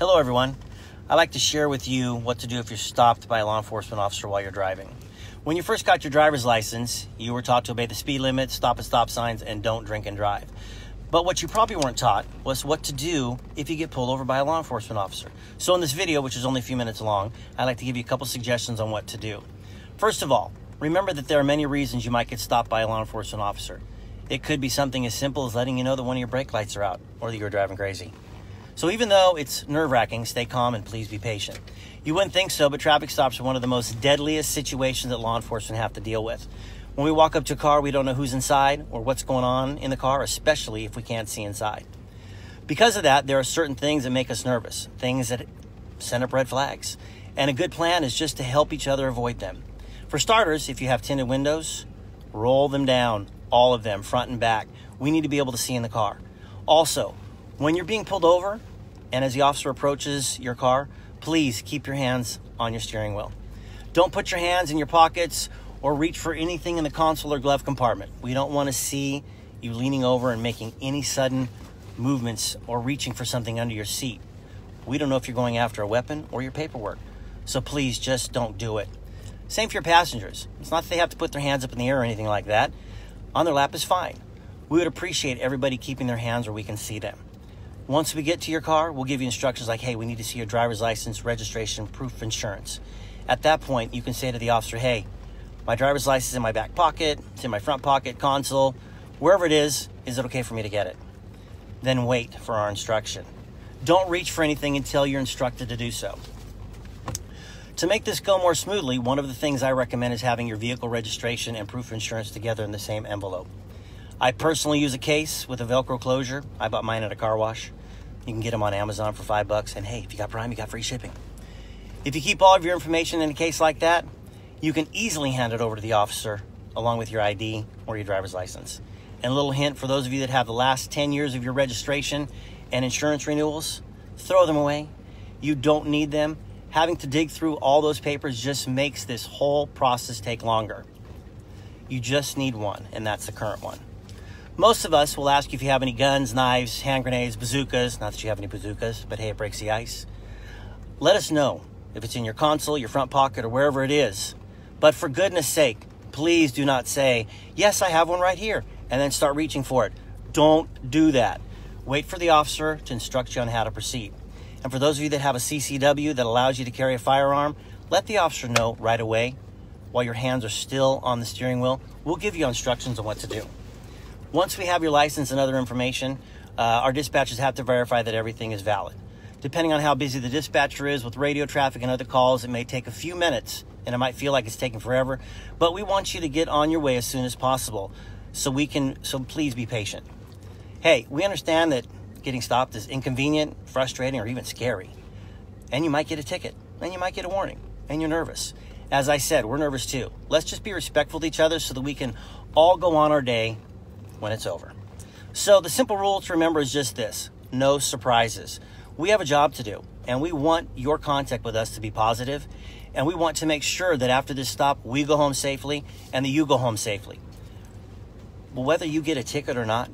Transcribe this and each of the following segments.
Hello everyone. I'd like to share with you what to do if you're stopped by a law enforcement officer while you're driving. When you first got your driver's license, you were taught to obey the speed limit, stop at stop signs, and don't drink and drive. But what you probably weren't taught was what to do if you get pulled over by a law enforcement officer. So in this video, which is only a few minutes long, I'd like to give you a couple suggestions on what to do. First of all, remember that there are many reasons you might get stopped by a law enforcement officer. It could be something as simple as letting you know that one of your brake lights are out or that you're driving crazy. So even though it's nerve-wracking, stay calm and please be patient. You wouldn't think so, but traffic stops are one of the most deadliest situations that law enforcement have to deal with. When we walk up to a car, we don't know who's inside or what's going on in the car, especially if we can't see inside. Because of that, there are certain things that make us nervous, things that send up red flags. And a good plan is just to help each other avoid them. For starters, if you have tinted windows, roll them down, all of them, front and back. We need to be able to see in the car. Also, when you're being pulled over, and as the officer approaches your car, please keep your hands on your steering wheel. Don't put your hands in your pockets or reach for anything in the console or glove compartment. We don't want to see you leaning over and making any sudden movements or reaching for something under your seat. We don't know if you're going after a weapon or your paperwork, so please just don't do it. Same for your passengers. It's not that they have to put their hands up in the air or anything like that. On their lap is fine. We would appreciate everybody keeping their hands where we can see them. Once we get to your car, we'll give you instructions like, hey, we need to see your driver's license, registration, proof of insurance. At that point, you can say to the officer, hey, my driver's license is in my back pocket, it's in my front pocket, console, wherever it is it okay for me to get it? Then wait for our instruction. Don't reach for anything until you're instructed to do so. To make this go more smoothly, one of the things I recommend is having your vehicle registration and proof of insurance together in the same envelope. I personally use a case with a Velcro closure. I bought mine at a car wash. You can get them on Amazon for $5. And hey, if you got Prime, you got free shipping. If you keep all of your information in a case like that, you can easily hand it over to the officer along with your ID or your driver's license. And a little hint for those of you that have the last 10 years of your registration and insurance renewals, throw them away. You don't need them. Having to dig through all those papers just makes this whole process take longer. You just need one, and that's the current one. Most of us will ask you if you have any guns, knives, hand grenades, bazookas. Not that you have any bazookas, but hey, it breaks the ice. Let us know if it's in your console, your front pocket, or wherever it is. But for goodness sake, please do not say, yes, I have one right here, and then start reaching for it. Don't do that. Wait for the officer to instruct you on how to proceed. And for those of you that have a CCW that allows you to carry a firearm, let the officer know right away while your hands are still on the steering wheel. We'll give you instructions on what to do. Once we have your license and other information, our dispatchers have to verify that everything is valid. Depending on how busy the dispatcher is with radio traffic and other calls, it may take a few minutes and it might feel like it's taking forever, but we want you to get on your way as soon as possible so please be patient. Hey, we understand that getting stopped is inconvenient, frustrating, or even scary. And you might get a ticket, and you might get a warning, and you're nervous. As I said, we're nervous too. Let's just be respectful to each other so that we can all go on our day when it's over. So the simple rule to remember is just this: no surprises. We have a job to do, and we want your contact with us to be positive, and we want to make sure that after this stop, we go home safely and that you go home safely. But whether you get a ticket or not,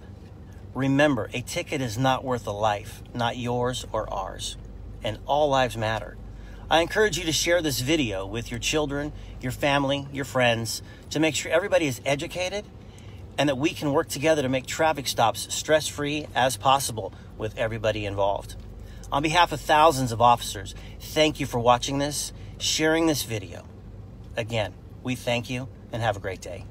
remember, a ticket is not worth a life, not yours or ours, and all lives matter. I encourage you to share this video with your children, your family, your friends, to make sure everybody is educated and that we can work together to make traffic stops stress-free as possible with everybody involved. On behalf of thousands of officers, thank you for watching this, sharing this video. Again, we thank you and have a great day.